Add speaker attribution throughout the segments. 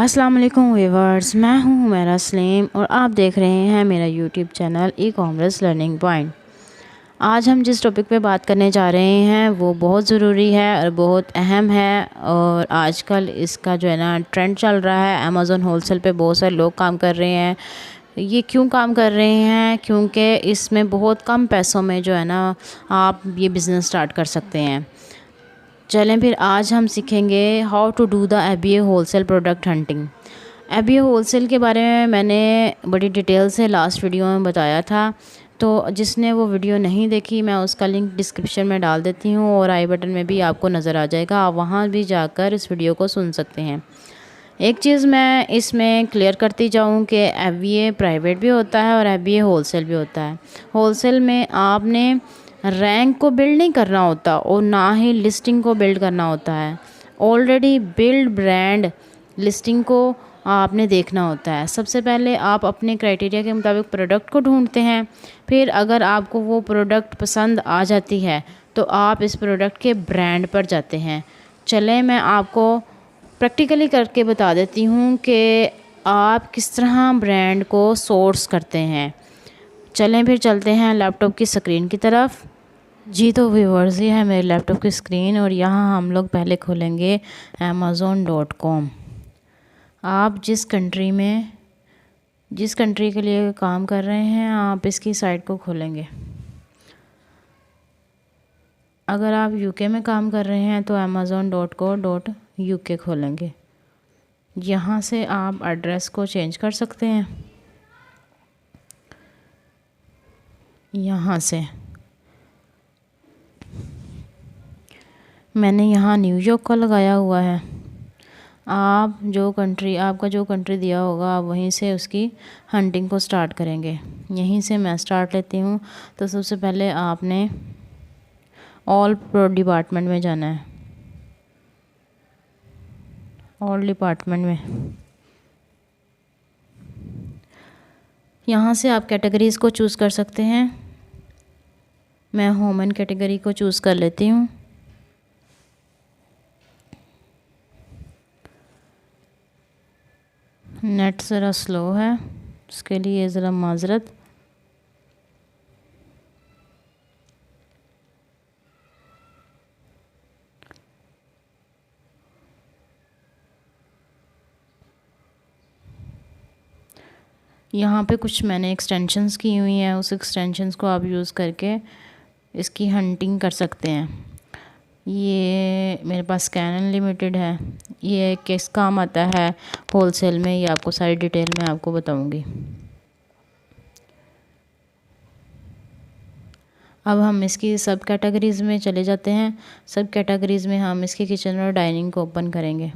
Speaker 1: अस्सलाम वालेकुम व्यूअर्स, मैं हूं हुमैरा सलीम और आप देख रहे हैं मेरा YouTube channel e commerce learning point. आज हम जिस टॉपिक पे बात करने जा रहे हैं वो बहुत ज़रूरी है और बहुत अहम है। और आजकल इसका जो है ना ट्रेंड चल रहा है। अमेज़न होलसेल पे बहुत सारे लोग काम कर रहे हैं। ये क्यों काम कर रहे हैं? क्योंकि इसमें बहुत कम पैसों में जो है ना आप ये बिज़नेस स्टार्ट कर सकते हैं। चलें फिर आज हम सीखेंगे how to do the ABA wholesale product hunting. ABA wholesale के बारे में मैंने बड़ी डिटेल से लास्ट वीडियो में बताया था, तो जिसने वो वीडियो नहीं देखी मैं उसका लिंक डिस्क्रिप्शन में डाल देती हूँ और आई बटन में भी आपको नज़र आ जाएगा। आप वहाँ भी जाकर इस वीडियो को सुन सकते हैं। एक चीज़ मैं इसमें क्लियर करती जाऊँ कि एबीए प्राइवेट भी होता है और एबीए होलसेल भी होता है। होलसेल में आपने रैंक को बिल्ड नहीं करना होता और ना ही लिस्टिंग को बिल्ड करना होता है। ऑलरेडी बिल्ड ब्रांड लिस्टिंग को आपने देखना होता है। सबसे पहले आप अपने क्राइटेरिया के मुताबिक प्रोडक्ट को ढूंढते हैं। फिर अगर आपको वो प्रोडक्ट पसंद आ जाती है तो आप इस प्रोडक्ट के ब्रांड पर जाते हैं। चलें मैं आपको प्रैक्टिकली करके बता देती हूँ कि आप किस तरह ब्रांड को सोर्स करते हैं। चलें फिर चलते हैं लैपटॉप की स्क्रीन की तरफ। जी तो व्यूअर्स, ये है मेरे लैपटॉप की स्क्रीन और यहाँ हम लोग पहले खोलेंगे amazon.com। आप जिस कंट्री के लिए काम कर रहे हैं आप इसकी साइट को खोलेंगे। अगर आप यूके में काम कर रहे हैं तो amazon.co.uk खोलेंगे। यहाँ से आप एड्रेस को चेंज कर सकते हैं। यहाँ से मैंने यहाँ न्यूयॉर्क का लगाया हुआ है। आपका जो कंट्री दिया होगा आप वहीं से उसकी हंटिंग को स्टार्ट करेंगे। यहीं से मैं स्टार्ट लेती हूँ। तो सबसे पहले आपने ऑल डिपार्टमेंट में जाना है। ऑल डिपार्टमेंट में यहाँ से आप कैटेगरीज़ को चूज़ कर सकते हैं। मैं ह्यूमन कैटेगरी को चूज़ कर लेती हूँ। नेट ज़रा स्लो है, उसके लिए ज़रा माजरत। यहाँ पे कुछ मैंने एक्सटेंशंस की हुई हैं, उस एक्सटेंशंस को आप यूज़ करके इसकी हंटिंग कर सकते हैं। ये मेरे पास स्कैन अनलिमिटेड है। ये किस काम आता है होलसेल में, ये आपको सारी डिटेल में आपको बताऊंगी। अब हम इसकी सब कैटेगरीज़ में चले जाते हैं। सब कैटेगरीज़ में हम इसकी किचन और डाइनिंग को ओपन करेंगे।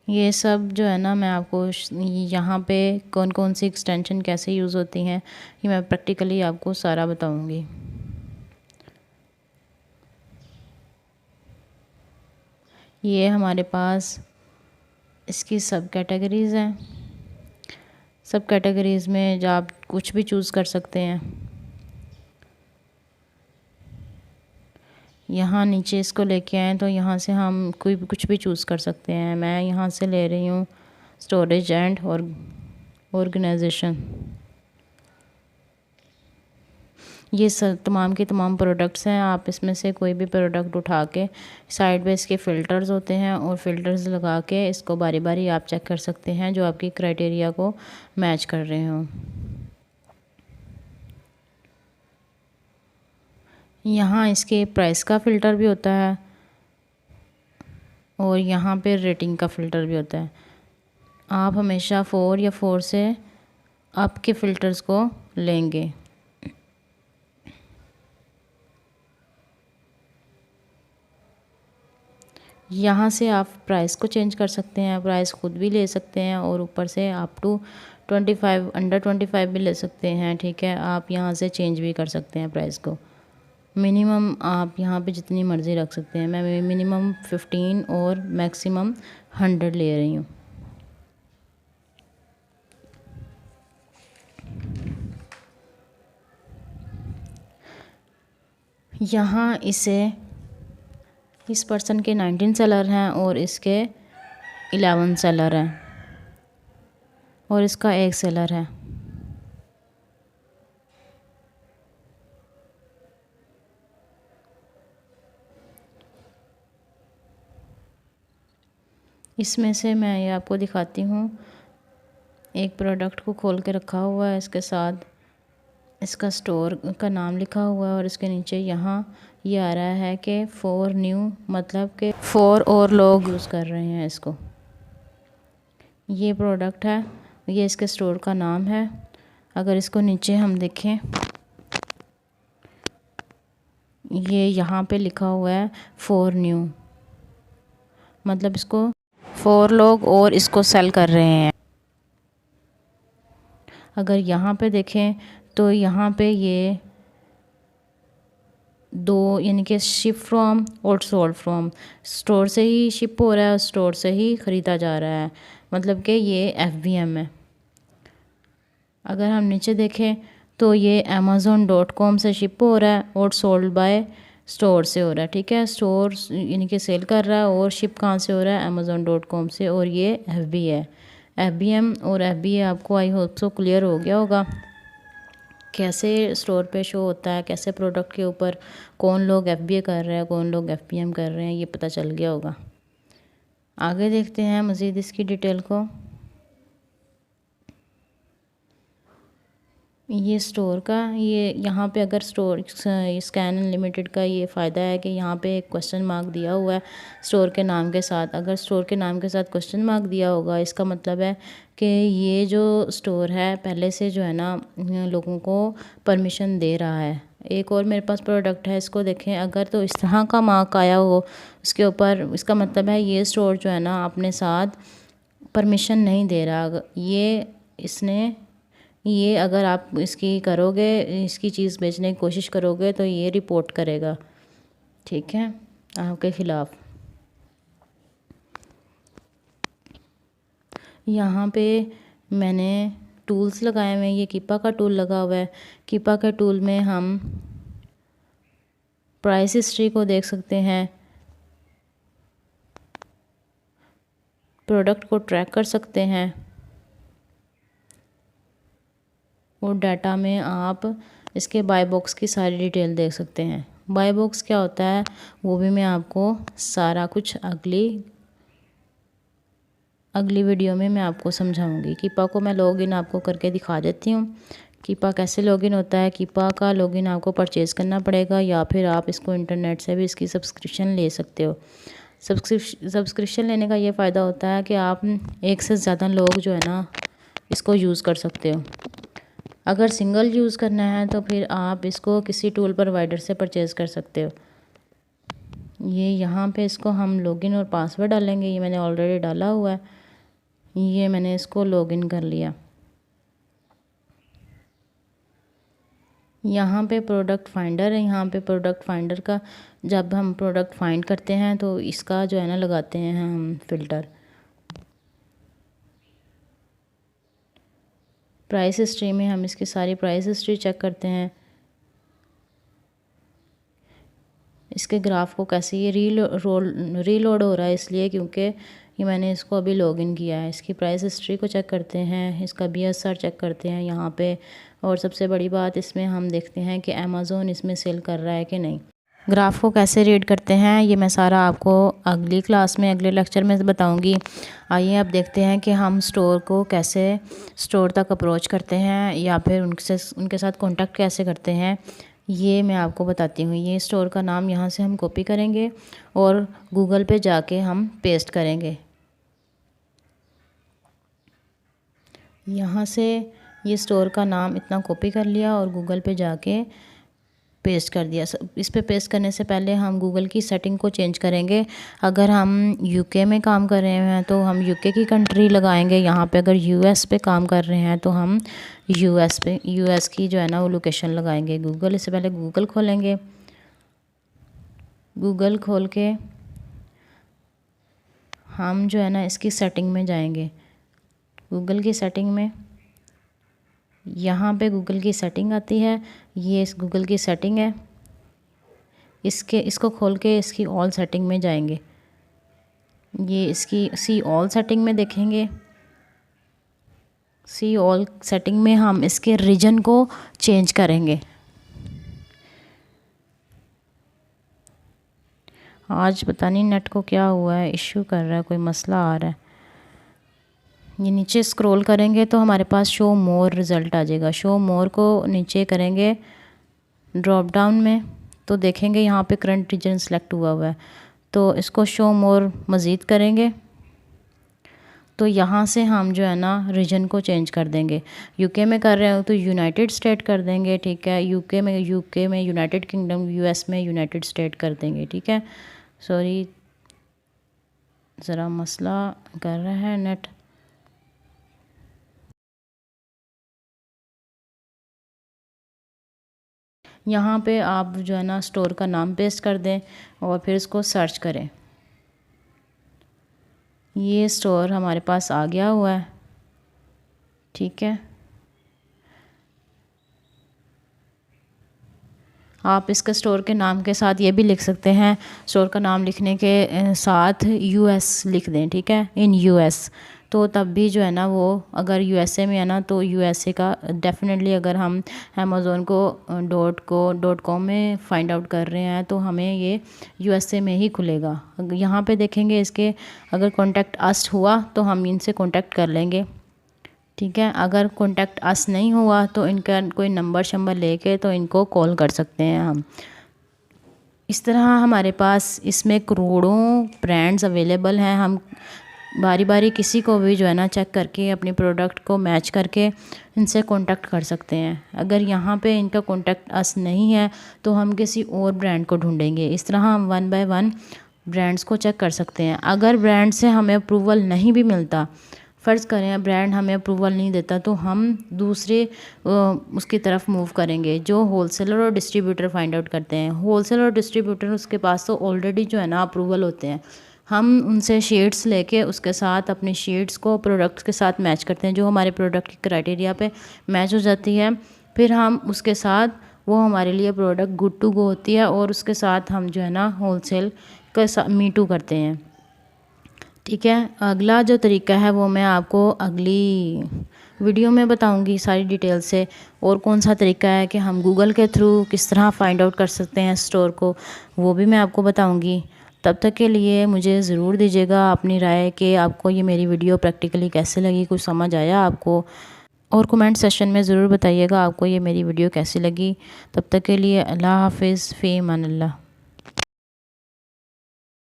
Speaker 1: ये सब जो है ना मैं आपको यहाँ पे कौन कौन सी एक्सटेंशन कैसे यूज़ होती हैं ये मैं प्रैक्टिकली आपको सारा बताऊंगी। ये हमारे पास इसकी सब कैटेगरीज़ हैं। सब कैटेगरीज़ में जो आप कुछ भी चूज़ कर सकते हैं। यहाँ नीचे इसको लेके आएँ तो यहाँ से हम कोई कुछ भी चूज़ कर सकते हैं। मैं यहाँ से ले रही हूँ स्टोरेज एंड और ऑर्गेनाइजेशन। ये सब तमाम के तमाम प्रोडक्ट्स हैं। आप इसमें से कोई भी प्रोडक्ट उठा के साइड में इसके फ़िल्टर्स होते हैं और फ़िल्टर्स लगा के इसको बारी बारी आप चेक कर सकते हैं जो आपकी क्राइटेरिया को मैच कर रहे हों। यहाँ इसके प्राइस का फ़िल्टर भी होता है और यहाँ पे रेटिंग का फ़िल्टर भी होता है। आप हमेशा 4 या 4 से अप के फ़िल्टर्स को लेंगे। यहाँ से आप प्राइस को चेंज कर सकते हैं। प्राइस खुद भी ले सकते हैं और ऊपर से अप टू 25 अंडर 25 भी ले सकते हैं। ठीक है, आप यहाँ से चेंज भी कर सकते हैं प्राइस को। मिनिमम आप यहाँ पे जितनी मर्ज़ी रख सकते हैं। मैं मिनिमम 15 और मैक्सिमम 100 ले रही हूँ। यहाँ इसे इस पर्सन के 19 सेलर हैं और इसके 11 सेलर हैं और इसका 1 सेलर है। इसमें से मैं ये आपको दिखाती हूँ, एक प्रोडक्ट को खोल के रखा हुआ है, इसके साथ इसका स्टोर का नाम लिखा हुआ है और इसके नीचे यहाँ ये आ रहा है कि 4 न्यू, मतलब कि 4 और लोग यूज़ कर रहे हैं इसको। ये प्रोडक्ट है, ये इसके स्टोर का नाम है। अगर इसको नीचे हम देखें, ये यहाँ पे लिखा हुआ है 4 न्यू, मतलब इसको 4 लोग और इसको सेल कर रहे हैं। अगर यहाँ पे देखें तो यहाँ पे ये 2, यानी कि शिप फ्रॉम और सोल्ड फ्रॉम, स्टोर से ही शिप हो रहा है और स्टोर से ही ख़रीदा जा रहा है, मतलब कि ये FBM है। अगर हम नीचे देखें तो ये amazon.com से शिप हो रहा है और सोल्ड बाय स्टोर से हो रहा है। ठीक है, स्टोर यानी कि सेल कर रहा है और शिप कहाँ से हो रहा है, amazon.com से, और ये FB है। FBM और FBA आपको आई होप सो क्लियर हो गया होगा, कैसे स्टोर पे शो होता है, कैसे प्रोडक्ट के ऊपर कौन लोग FBA कर रहे हैं, कौन लोग FBM कर रहे हैं, ये पता चल गया होगा। आगे देखते हैं मज़ीद इसकी डिटेल को। ये स्टोर का, ये यहाँ पे अगर स्टोर स्कैन अनलिमिटेड का ये फ़ायदा है कि यहाँ पे एक क्वेश्चन मार्क दिया हुआ है स्टोर के नाम के साथ। अगर स्टोर के नाम के साथ क्वेश्चन मार्क दिया होगा, इसका मतलब है कि ये जो स्टोर है पहले से जो है ना लोगों को परमिशन दे रहा है। एक और मेरे पास प्रोडक्ट है, इसको देखें, अगर तो इस तरह का मार्क आया हो उसके ऊपर, इसका मतलब है ये स्टोर जो है ना अपने साथ परमिशन नहीं दे रहा। ये अगर आप इसकी करोगे, इसकी चीज़ बेचने की कोशिश करोगे तो ये रिपोर्ट करेगा, ठीक है, आपके ख़िलाफ़। यहाँ पे मैंने टूल्स लगाए हुए हैं, ये कीपा का टूल लगा हुआ है। कीपा के टूल में हम प्राइस हिस्ट्री को देख सकते हैं, प्रोडक्ट को ट्रैक कर सकते हैं और डाटा में आप इसके बाय बॉक्स की सारी डिटेल देख सकते हैं। बाय बॉक्स क्या होता है वो भी मैं आपको सारा कुछ अगली वीडियो में मैं आपको समझाऊंगी। कीपा को मैं लॉगिन आपको करके दिखा देती हूँ। कीपा कैसे लॉगिन होता है। कीपा का लॉगिन आपको परचेज़ करना पड़ेगा या फिर आप इसको इंटरनेट से भी इसकी सब्सक्रिप्शन ले सकते हो। सब्सक्रिप्शन लेने का ये फ़ायदा होता है कि आप एक से ज़्यादा लोग जो है ना इसको यूज़ कर सकते हो। अगर सिंगल यूज़ करना है तो फिर आप इसको किसी टूल प्रोवाइडर से परचेज़ कर सकते हो। ये यहाँ पे इसको हम लॉगिन और पासवर्ड डालेंगे, ये मैंने ऑलरेडी डाला हुआ है। ये मैंने इसको लॉगिन कर लिया। यहाँ पे प्रोडक्ट फाइंडर है, यहाँ पे प्रोडक्ट फाइंडर का जब हम प्रोडक्ट फाइंड करते हैं तो इसका जो है ना लगाते हैं हम फ़िल्टर। प्राइस हिस्ट्री में हम इसकी सारी प्राइस हिस्ट्री चेक करते हैं। इसके ग्राफ को कैसे ये रीलोड हो रहा है इसलिए क्योंकि ये मैंने इसको अभी लॉगिन किया है। इसकी प्राइस हिस्ट्री को चेक करते हैं, इसका BSR चेक करते हैं यहाँ पे। और सबसे बड़ी बात इसमें हम देखते हैं कि अमेज़ोन इसमें सेल कर रहा है कि नहीं। ग्राफ को कैसे रीड करते हैं ये मैं सारा आपको अगली क्लास में, अगले लेक्चर में बताऊंगी। आइए अब देखते हैं कि हम स्टोर को कैसे स्टोर तक अप्रोच करते हैं या फिर उनके साथ कांटेक्ट कैसे करते हैं, ये मैं आपको बताती हूँ। ये स्टोर का नाम यहाँ से हम कॉपी करेंगे और गूगल पे जाके हम पेस्ट करेंगे। यहाँ से ये स्टोर का नाम इतना कॉपी कर लिया और गूगल पे जाके पेस्ट कर दिया। इस पे पेस्ट करने से पहले हम गूगल की सेटिंग को चेंज करेंगे। अगर हम UK में काम कर रहे हैं तो हम UK की कंट्री लगाएंगे। यहाँ पे अगर US पे काम कर रहे हैं तो हम US की जो है ना वो लोकेशन लगाएंगे। गूगल, इससे पहले गूगल खोलेंगे। गूगल खोल के हम जो है ना इसकी सेटिंग में जाएंगे। गूगल की सेटिंग में यहाँ पे गूगल की सेटिंग आती है, ये इस गूगल की सेटिंग है। इसको खोल के इसकी ऑल सेटिंग में जाएंगे। ये इसकी सी ऑल सेटिंग में देखेंगे। सी ऑल सेटिंग में हम इसके रीजन को चेंज करेंगे। आज पता नहीं नेट को क्या हुआ है, इश्यू कर रहा है, कोई मसला आ रहा है। ये नीचे स्क्रॉल करेंगे तो हमारे पास शो मोर रिज़ल्ट आ जाएगा। शो मोर को नीचे करेंगे ड्रॉप डाउन में तो देखेंगे यहाँ पे करंट रीजन सेलेक्ट हुआ है, तो इसको शो मोर मज़ीद करेंगे तो यहाँ से हम जो है ना रीजन को चेंज कर देंगे। यूके में कर रहे हो तो यूनाइटेड स्टेट कर देंगे, ठीक है। यूके में यूनाइटेड किंगडम, यूएस में यूनाइटेड स्टेट कर देंगे, ठीक है। सॉरी ज़रा मसला कर रहा है नेट। यहाँ पे आप जो है ना स्टोर का नाम पेस्ट कर दें और फिर इसको सर्च करें। ये स्टोर हमारे पास आ गया हुआ है, ठीक है। आप इसका स्टोर के नाम के साथ ये भी लिख सकते हैं, स्टोर का नाम लिखने के साथ यूएस लिख दें, ठीक है, इन यूएस। तो तब भी जो है ना वो अगर यूएसए में है ना तो यूएसए का डेफिनेटली, अगर हम अमेज़ोन को .com में फाइंड आउट कर रहे हैं तो हमें ये यूएसए में ही खुलेगा। यहाँ पे देखेंगे इसके अगर कॉन्टैक्ट अस हुआ तो हम इनसे कॉन्टैक्ट कर लेंगे, ठीक है। अगर कॉन्टैक्ट अस नहीं हुआ तो इनका कोई नंबर लेके तो इनको कॉल कर सकते हैं हम। इस तरह हमारे पास इसमें करोड़ों ब्रांड्स अवेलेबल हैं। हम बारी बारी किसी को भी जो है ना चेक करके अपने प्रोडक्ट को मैच करके इनसे कांटेक्ट कर सकते हैं। अगर यहाँ पे इनका कांटेक्ट अस नहीं है तो हम किसी और ब्रांड को ढूंढेंगे। इस तरह हम 1 बाय 1 ब्रांड्स को चेक कर सकते हैं। अगर ब्रांड से हमें अप्रूवल नहीं भी मिलता, फ़र्ज़ करें ब्रांड हमें अप्रूवल नहीं देता, तो हम दूसरे उसकी तरफ मूव करेंगे जो होलसेलर और डिस्ट्रीब्यूटर फाइंड आउट करते हैं। होलसेलर और डिस्ट्रीब्यूटर उसके पास तो ऑलरेडी जो है ना अप्रूवल होते हैं। हम उनसे शीट्स लेके उसके साथ अपनी शीट्स को प्रोडक्ट्स के साथ मैच करते हैं, जो हमारे प्रोडक्ट की क्राइटेरिया पे मैच हो जाती है। फिर हम उसके साथ वो हमारे लिए प्रोडक्ट गुड टू गो होती है और उसके साथ हम जो है ना होलसेल का मीटू करते हैं, ठीक है। अगला जो तरीका है वो मैं आपको अगली वीडियो में बताऊंगी सारी डिटेल से। और कौन सा तरीका है कि हम गूगल के थ्रू किस तरह फाइंड आउट कर सकते हैं स्टोर को, वो भी मैं आपको बताऊंगी। तब तक के लिए मुझे ज़रूर दीजिएगा अपनी राय कि आपको ये मेरी वीडियो प्रैक्टिकली कैसे लगी, कुछ समझ आया आपको, और कमेंट सेशन में ज़रूर बताइएगा आपको ये मेरी वीडियो कैसी लगी। तब तक के लिए अल्लाह हाफिज़, फ़ी अमान अल्लाह।